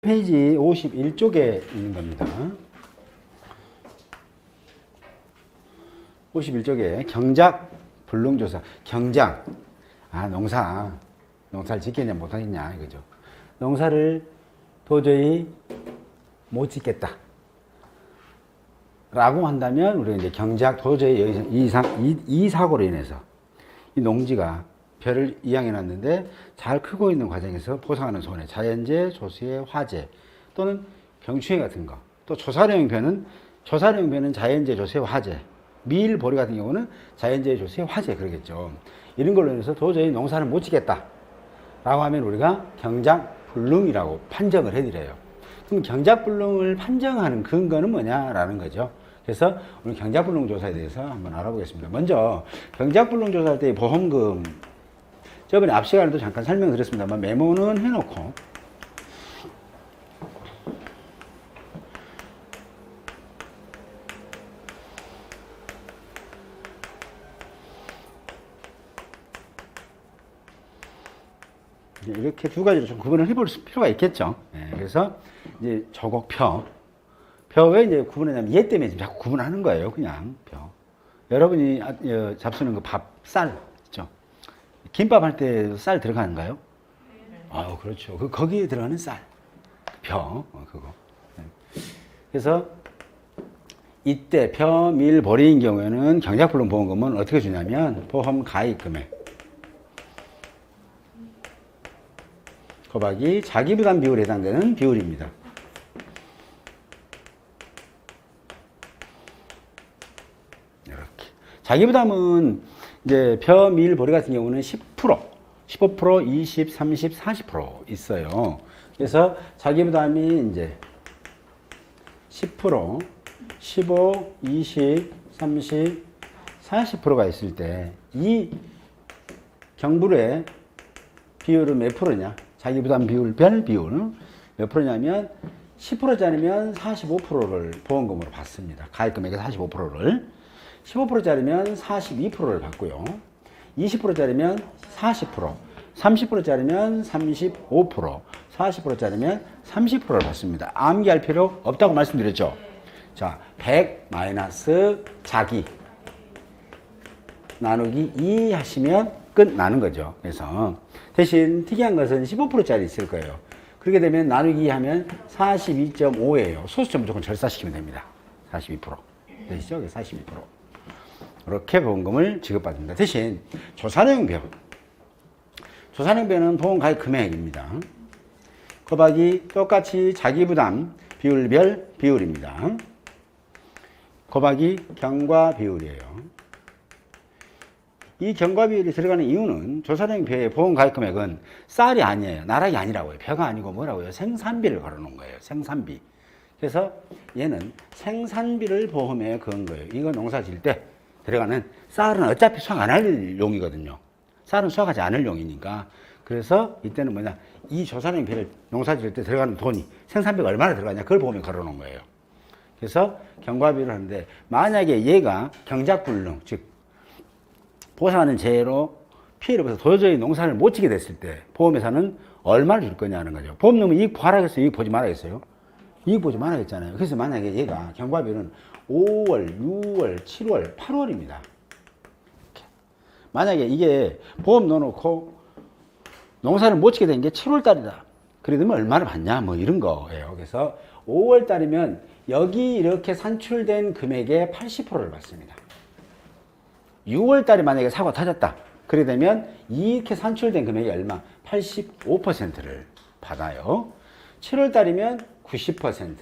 페이지 51쪽에 있는 겁니다. 51쪽에 경작 불능조사. 경작. 농사를 짓겠냐 못하겠냐 이거죠. 농사를 도저히 못 짓겠다 라고 한다면 우리가 이제 경작 도저히 여기서 이 사고로 인해서 이 농지가 벼를 이양해 놨는데 잘 크고 있는 과정에서 보상하는 손해, 자연재, 조수의 화재 또는 병충해 같은 거, 또 조사료용 벼는 자연재, 조수의 화재, 밀, 보리 같은 경우는 자연재, 조수의 화재 그러겠죠. 이런 걸로 인해서 도저히 농사를 못 짓겠다 라고 하면 우리가 경작불능이라고 판정을 해드려요. 그럼 경작불능을 판정하는 근거는 뭐냐라는 거죠. 그래서 오늘 경작불능 조사에 대해서 한번 알아보겠습니다. 먼저 경작불능 조사할 때 보험금, 저번에 앞 시간에도 잠깐 설명드렸습니다만 메모는 해놓고 이렇게 두 가지로 좀 구분을 해볼 필요가 있겠죠. 그래서 이제 벼왜 이제 구분하냐면 얘 때문에 지금 자꾸 구분하는 거예요. 그냥 벼. 여러분이 잡수는 그 밥, 쌀 있죠. 김밥 할 때 쌀 들어가는가요? 그렇죠. 거기에 들어가는 쌀, 벼, 그거. 그래서 이때 벼, 밀, 보리인 경우에는 경작불능 보험금은 어떻게 주냐면 보험 가입 금액 곱하기 자기부담 비율에 해당되는 비율입니다. 이렇게. 자기부담은 이제 벼, 밀, 보리 같은 경우는 10%, 15%, 20, 30, 40% 있어요. 그래서 자기부담이 이제 10%, 15, 20, 30, 40%가 있을 때 이 경불의 비율은 몇 프로냐? 자기부담 비율, 별 비율은 몇 프로냐면 10%짜리면 45%를 보험금으로 받습니다. 가입금액의 45%를. 15%짜리면 42%를 받고요. 20%짜리면 40%, 30%짜리면 35%, 40%짜리면 30%를 받습니다. 암기할 필요 없다고 말씀드렸죠. 자, 100 마이너스 자기 나누기 2 하시면 끝나는 거죠. 그래서 대신 특이한 것은 15%짜리 있을 거예요. 그렇게 되면 나누기 하면 42.5예요. 소수점 무조건 절사시키면 됩니다. 42%. 되시죠? 42%. 이렇게 보험금을 지급받습니다. 대신 조산형벼는 보험 가입 금액입니다. 곱하기 똑같이 자기부담 비율별 비율입니다. 곱하기 경과 비율이에요. 이 경과 비율이 들어가는 이유는 조산형벼의 보험 가입 금액은 쌀이 아니에요. 나락이 아니라고요. 벼가 아니고 뭐라고요? 생산비를 걸어놓은 거예요. 생산비. 그래서 얘는 생산비를 보험에 그은 거예요. 이거 농사 지을 때 들어가는 쌀은 어차피 수확 안 할 용이거든요. 쌀은 수확하지 않을 용이니까. 그래서 이때는 뭐냐? 이 조산형벼를 농사 지을 때 들어가는 돈이 생산비가 얼마나 들어가냐? 그걸 보험에 걸어놓은 거예요. 그래서 경과비를 하는데 만약에 얘가 경작불능, 즉 보상하는 재해로 피해를 입어서 도저히 농사를 못 지게 됐을 때 보험회사는 얼마를 줄 거냐는 거죠. 보험 넣으면 이익 보라겠어요? 이익 보지 말아야겠어요? 이익 보지 말아야겠잖아요. 그래서 만약에 얘가 경과비는 5월, 6월, 7월, 8월입니다. 만약에 이게 보험 넣어놓고 농사를 못 지게 된 게 7월 달이다. 그러면 얼마를 받냐? 뭐 이런 거예요. 그래서 5월 달이면 여기 이렇게 산출된 금액의 80%를 받습니다. 6월 달에 만약에 사고가 터졌다. 그래 되면 이렇게 산출된 금액이 얼마? 85%를 받아요. 7월 달이면 90%.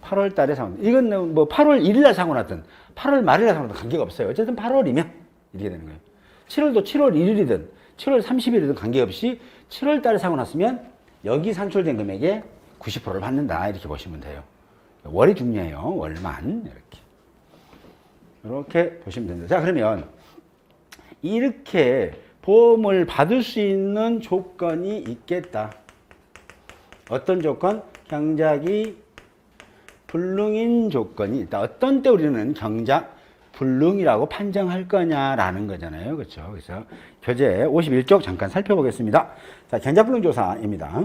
8월 달에 사고, 이건 뭐 8월 1일 날 사고 났든 8월 말일 날 사고 났든 관계가 없어요. 어쨌든 8월이면 이렇게 되는 거예요. 7월도 7월 1일이든 7월 30일이든 관계없이 7월 달에 사고 났으면 여기 산출된 금액의 90%를 받는다. 이렇게 보시면 돼요. 월이 중요해요. 월만. 이렇게 보시면 됩니다. 자, 그러면 이렇게 보험을 받을 수 있는 조건이 있겠다. 어떤 조건? 경작이 불능인 조건이 있다. 어떤 때 우리는 경작 불능이라고 판정할 거냐라는 거잖아요. 그렇죠? 그래서 교재 51쪽 잠깐 살펴보겠습니다. 자, 경작불능 조사입니다.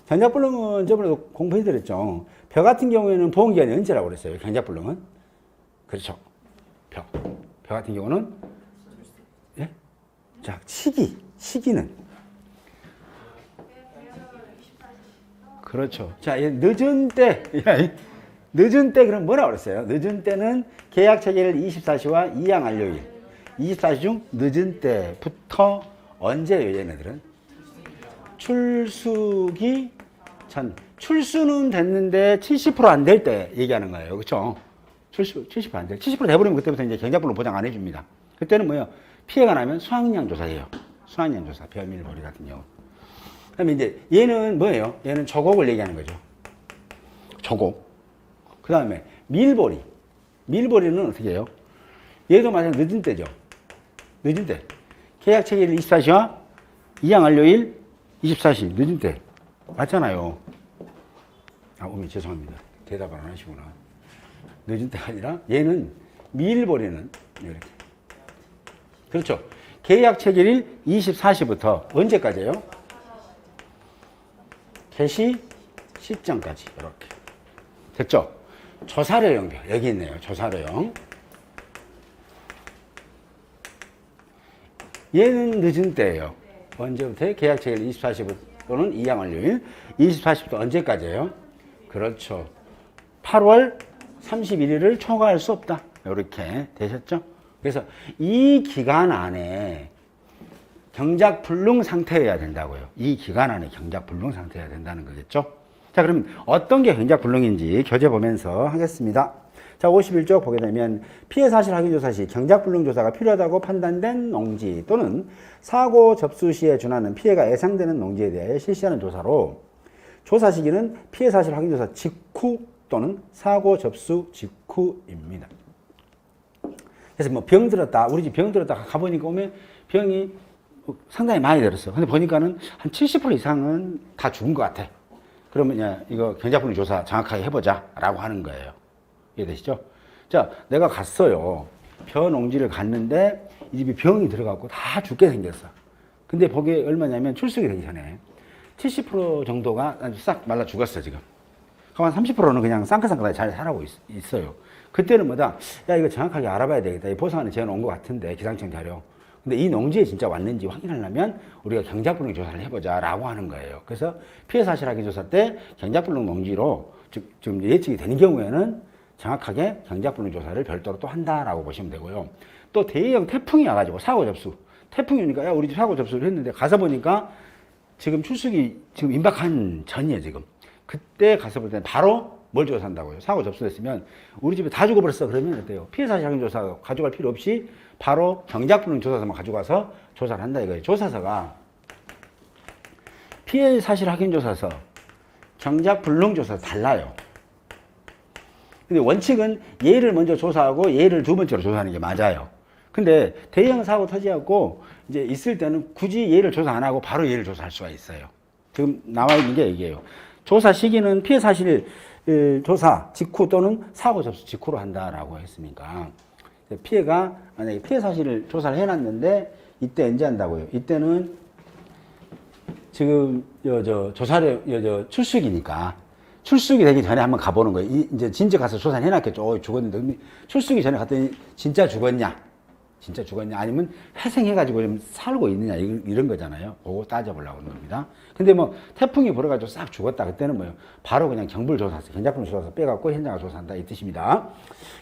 경작불능은 저번에도 공부해드렸죠. 벼 같은 경우에는 보험기간이 언제라고 그랬어요? 경작불능은? 그렇죠. 벼 같은 경우는 예? 자, 시기는 그렇죠. 자, 늦은 때 그럼 뭐라고 그랬어요? 늦은 때는 계약 체결 24시와 이양 완료일. 24시 중 늦은 때부터 언제예요, 얘네들은? 출수기 전. 출수는 됐는데 70% 안 될 때 얘기하는 거예요. 그렇죠? 출수 70% 안 돼. 70% 돼버리면 그때부터 이제 경작불능 보장 안 해줍니다. 그때는 뭐예요? 피해가 나면 수확량 조사예요. 수확량 조사, 벼밀보리 같은 경우. 그다음에 이제 얘는 뭐예요? 얘는 조곡을 얘기하는 거죠. 조곡. 그 다음에 밀보리. 밀보리는 어떻게 해요? 얘도 마찬가지로 늦은 때죠. 늦은 때. 계약 체결 24시와 이양 완료일 24시. 늦은 때. 맞잖아요. 어머니 죄송합니다. 대답을 안 하시구나. 늦은 때가 아니라 얘는 밀보리는 이렇게. 그렇죠. 계약 체결일 24시부터 언제까지예요? 개시 시점까지 이렇게. 됐죠? 조사료형 여기 있네요. 조사료형. 얘는 늦은 때예요. 언제부터? 계약 체결 24시부터는 이양 완료일 24시부터 언제까지예요? 그렇죠. 8월 31일을 초과할 수 없다. 이렇게 되셨죠? 그래서 이 기간 안에 경작불능 상태여야 된다고요. 이 기간 안에 경작불능 상태여야 된다는 거겠죠? 자, 그러면 어떤 게 경작불능인지 교재 보면서 하겠습니다. 자, 51쪽 보게 되면 피해 사실 확인 조사 시 경작불능 조사가 필요하다고 판단된 농지 또는 사고 접수 시에 준하는 피해가 예상되는 농지에 대해 실시하는 조사로 조사 시기는 피해 사실 확인 조사 직후 또는 사고 접수 직후입니다. 그래서 뭐 병 들었다, 우리 집 병 들었다 가보니까 오면 병이 상당히 많이 들었어. 근데 보니까는 한 70% 이상은 다 죽은 것 같아. 그러면 야, 이거 경작불능 조사 정확하게 해보자 라고 하는 거예요. 이해되시죠? 자, 내가 갔어요. 벼 농지를 갔는데 이 집이 병이 들어가고 다 죽게 생겼어. 근데 거기에 얼마냐면 출석이 되기 전에 70% 정도가 싹 말라 죽었어, 지금. 그럼 한 30%는 그냥 쌍긋쌍긋하게 잘 살아고 있어요. 그때는 뭐다? 야, 이거 정확하게 알아봐야 되겠다. 이 보상안에 재놓은 것 같은데, 기상청 자료. 근데 이 농지에 진짜 왔는지 확인하려면 우리가 경작불능 조사를 해보자 라고 하는 거예요. 그래서 피해 사실 확인 조사 때 경작불능 농지로 지금 예측이 되는 경우에는 정확하게 경작불능 조사를 별도로 또 한다라고 보시면 되고요. 또 대형 태풍이 와가지고 사고 접수. 태풍이 오니까 야, 우리 집 사고 접수를 했는데 가서 보니까 지금 출석이 지금 임박한 전이에요, 지금. 그때 가서 볼 때는 바로 뭘 조사한다고요? 사고 접수됐으면 우리 집에 다 죽어버렸어. 그러면 어때요? 피해 사실 확인 조사 가져갈 필요 없이 바로 경작불능 조사서만 가져가서 조사를 한다 이거예요. 조사서가 피해 사실 확인 조사서, 경작불능 조사서 달라요. 근데 원칙은 얘를 먼저 조사하고 얘를 두 번째로 조사하는 게 맞아요. 근데 대형 사고 터지고 이제 있을 때는 굳이 얘를 조사 안 하고 바로 얘를 조사할 수가 있어요. 지금 나와 있는 게 이게요. 조사 시기는 피해 사실 조사 직후 또는 사고 접수 직후로 한다라고 했으니까 피해가 만약에 피해 사실을 조사를 해놨는데 이때 언제 한다고요? 이때는 지금 조사를 출석이니까 출석이 되기 전에 한번 가보는 거예요. 이제 진짜 가서 조사를 해놨겠죠. 죽었는데 출석이 전에 갔더니 진짜 죽었냐? 진짜 죽었냐? 아니면 회생해가지고 좀 살고 있느냐? 이런 거잖아요. 그거 따져보려고 하는 겁니다. 근데 뭐 태풍이 불어가지고 싹 죽었다. 그때는 뭐예요? 바로 그냥 경불조사서, 경작불능 조사서 빼갖고 현장을 조사한다. 이 뜻입니다.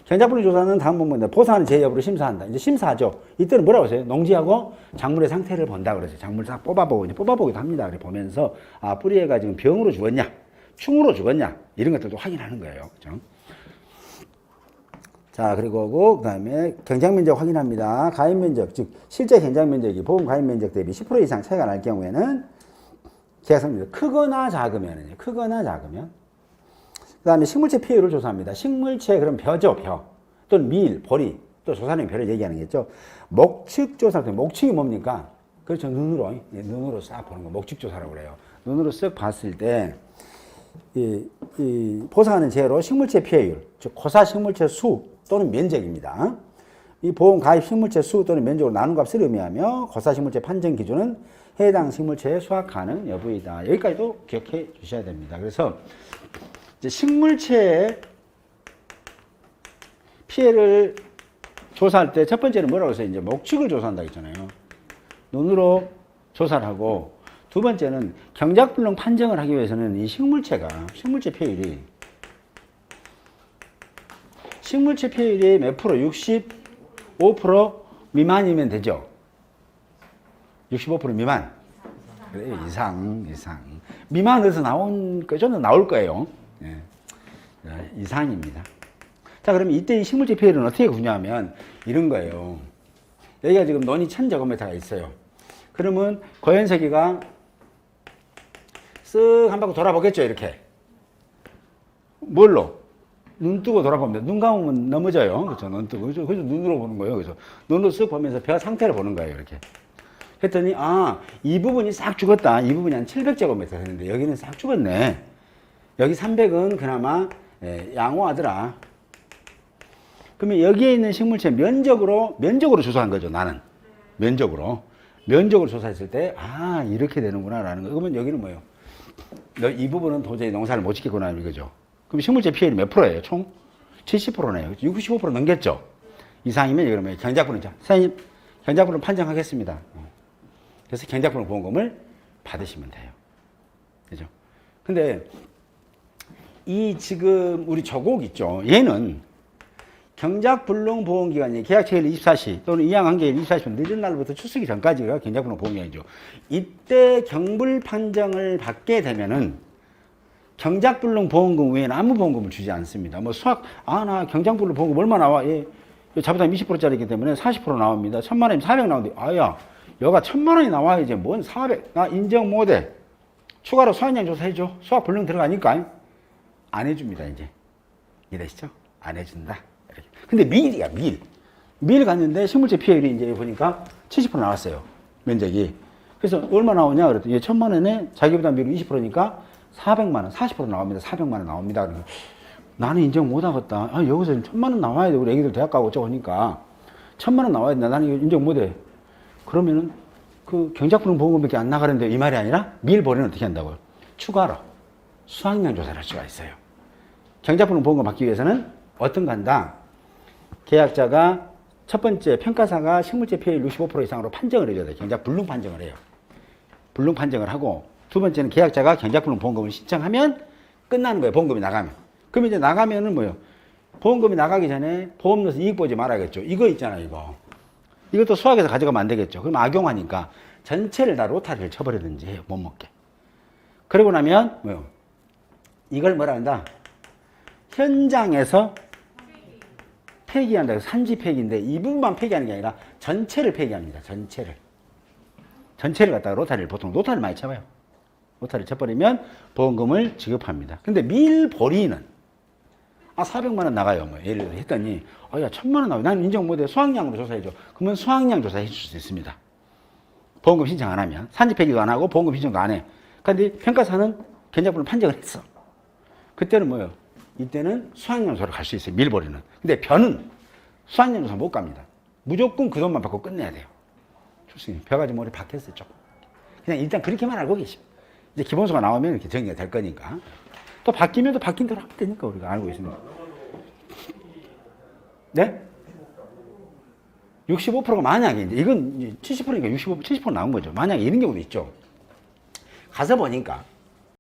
경작불능 조사는 다음 부분인데 보상하는 제 여부를 심사한다. 이제 심사하죠. 이때는 뭐라고 하세요? 농지하고 작물의 상태를 본다 그러세요. 작물 싹 뽑아보고, 이제 뽑아보기도 합니다. 그래 보면서, 아, 뿌리애가 지금 병으로 죽었냐? 충으로 죽었냐? 이런 것들도 확인하는 거예요. 그죠? 자, 그리고 그 다음에 경작면적 확인합니다. 가입면적, 즉 실제 경작면적이 보험 가입면적 대비 10% 이상 차이가 날 경우에는 계약서입니다. 크거나 작으면, 그 다음에 식물체 피해율을 조사합니다. 식물체, 그럼 벼죠, 벼. 또는 밀, 보리, 또 조사는 벼를 얘기하는 거겠죠. 목축 조사, 목축이 뭡니까? 그렇죠. 눈으로 싹 보는 거. 목축 조사라고 그래요. 눈으로 쓱 봤을 때, 보상하는 재로 식물체 피해율, 즉 고사 식물체 수 또는 면적입니다. 이 보험 가입 식물체 수 또는 면적으로 나눈 값을 의미하며 거사 식물체 판정 기준은 해당 식물체의 수확 가능 여부이다. 여기까지도 기억해 주셔야 됩니다. 그래서 이제 식물체의 피해를 조사할 때 첫 번째는 뭐라고 해서 이제 목축을 조사한다 했잖아요. 눈으로 조사를 하고, 두 번째는 경작불능 판정을 하기 위해서는 이 식물체 피해율이 몇 프로? 65% 미만이면 되죠. 65% 미만. 그래, 이상. 미만에서 나온 거, 저는 나올 거예요. 예. 이상입니다. 자, 그러면 이때 이 식물체 피해율은 어떻게 구냐하면 이런 거예요. 여기가 지금 논이 1000제곱미터가 있어요. 그러면 고현석이가 쓱 한 바퀴 돌아보겠죠, 이렇게. 뭘로? 눈 뜨고 돌아봅니다. 눈 감으면 넘어져요. 그렇죠? 눈 뜨고. 그래서 눈으로 보는 거예요. 그래서 눈으로 쓱 보면서 벼 상태를 보는 거예요, 이렇게. 했더니, 이 부분이 싹 죽었다. 이 부분이 한 700제곱미터 되는데, 여기는 싹 죽었네. 여기 300은 그나마 양호하더라. 그러면 여기에 있는 식물체 면적으로 조사한 거죠, 나는. 면적으로 조사했을 때, 이렇게 되는구나, 라는 거. 그러면 여기는 뭐예요? 이 부분은 도저히 농사를 못 짓겠구나, 이거죠. 그럼 식물체 피해율이 몇 프로예요? 총 70%네요. 65% 넘겼죠? 이상이면 그러면 경작불능, 선생님, 경작불능 판정하겠습니다. 그래서 경작불능 보험금을 받으시면 돼요. 그죠? 근데, 이 지금 우리 저곡 있죠? 얘는 경작불능 보험기간이 계약체일 24시 또는 이양한계일 24시 늦은 날부터 출석이 전까지가 경작불능 보험기간이죠. 이때 경불 판정을 받게 되면은 경작불능 보험금 외에는 아무 보험금을 주지 않습니다. 뭐 수학, 나 경작불능 보험금 얼마 나와? 예. 자부담 20%짜리이기 때문에 40% 나옵니다. 1000만 원이면 400 나오는데, 여가 1000만 원이 나와야지. 뭔 400, 나 인정 못해. 추가로 수학량 조사해줘. 수학불능 들어가니까. 안 해줍니다, 이제. 이해되시죠? 안 해준다. 이렇게. 근데 밀이야, 밀. 밀 갔는데 식물체 피해율이 이제 보니까 70% 나왔어요. 면적이. 그래서 얼마 나오냐? 그랬더니 1000만 원에 자기부담 비율이 20%니까 400만 원, 40% 나옵니다. 400만 원 나옵니다. 그러면 나는 인정 못 하겠다. 여기서 1000만 원 나와야 돼. 우리 애기들 대학 가고 어쩌고 하니까 1000만 원 나와야 된다. 나는 인정 못 해. 그러면은 그 경작불능 보험금밖에 안 나가는데 이 말이 아니라 밀 벌이는 어떻게 한다고요? 추가로 수확량 조사를 할 수가 있어요. 경작불능 보험금 받기 위해서는 어떤 간다? 계약자가 첫 번째 평가사가 식물체 피해율 65% 이상으로 판정을 해줘야 돼요. 경작불능 판정을 해요. 불능 판정을 하고, 두 번째는 계약자가 경작불능 보험금을 신청하면 끝나는 거예요. 보험금이 나가면. 그럼 이제 나가면은 뭐예요? 보험금이 나가기 전에 보험 넣어서 이익 보지 말아야겠죠. 이거 있잖아요, 이거. 이것도 수학에서 가져가면 안 되겠죠. 그럼 악용하니까 전체를 다 로타리를 쳐버리든지 해요. 못 먹게. 그러고 나면 뭐예요? 이걸 뭐라 한다? 현장에서 폐기한다. 산지 폐기인데 이 부분만 폐기하는 게 아니라 전체를 폐기합니다. 전체를 갖다가 로타리를 보통 로타리를 많이 쳐봐요. 로타리를 쳐버리면 보험금을 지급합니다. 근데 밀보리는 400만 원 나가요. 뭐 예를 들어 했더니 야 1000만 원 나와요. 나는 인정 못해. 수확량으로 조사해줘. 그러면 수확량 조사해 줄 수 있습니다. 보험금 신청 안 하면 산지 폐기도 안 하고 보험금 신청도 안 해. 근데 평가사는 경작불능 판정을 했어. 그때는 뭐예요? 이때는 수확량조사로 갈 수 있어요. 밀보리는. 근데 벼는 수확량조사 못 갑니다. 무조건 그 돈만 받고 끝내야 돼요. 좋습니다. 벼가지 머리 박혔어요. 조금. 그냥 일단 그렇게만 알고 계십니다. 이제 기본소가 나오면 이렇게 정리가 될 거니까. 또 바뀌면 또 바뀐 대로 하면 되니까 우리가 알고 있습니다. 네? 65%가 만약에 이제 이건 70%니까 70% 나온 거죠. 만약에 이런 경우도 있죠. 가서 보니까